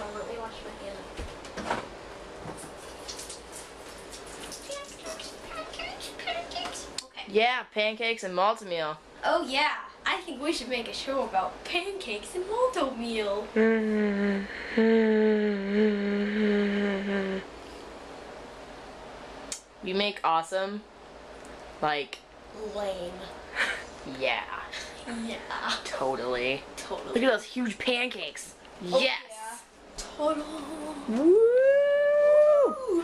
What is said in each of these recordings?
on, let me wash my hands. Okay. Yeah, pancakes and malted meal. Oh yeah, I think we should make a show about pancakes and malto meal. You make awesome. Like, Lame. yeah. Yeah. Totally. Totally. Look at those huge pancakes. Oh, Yes. yeah. Total. Woo!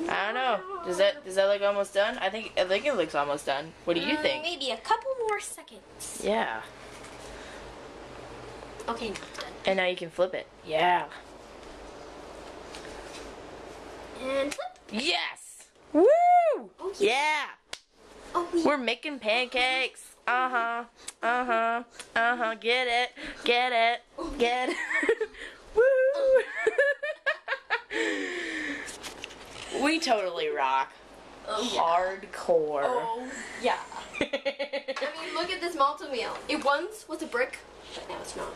I don't know. Does that look almost done? I think it looks almost done. What do you think? Maybe a couple more seconds. Yeah. Okay, now it's done. And now you can flip it. Yeah. And flip. Yes. Woo! Oh, Yeah. Oh, yeah. We're making pancakes. Uh-huh. Uh-huh. Uh-huh. Get it. Get it. Get it. Woo! We totally rock. Oh, yeah. Hardcore. Oh, yeah. I mean, look at this malto meal. It once was a brick, but now it's not.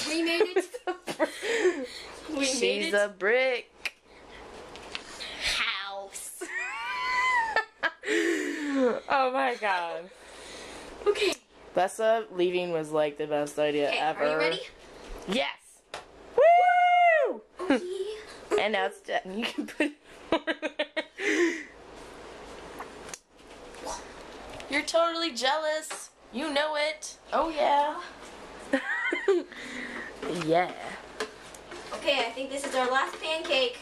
We made it. We made She's it. a brick. House. Oh my god. Okay. Bessa leaving was like the best idea Okay, ever. are you ready? Yes. Woo! Okay. And now it's done. You can put it over there. You're totally jealous. You know it. Oh yeah. Yeah. Okay, I think this is our last pancake.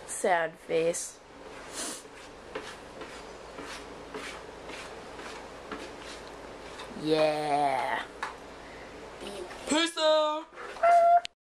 Sad face. Yeah. Peace out.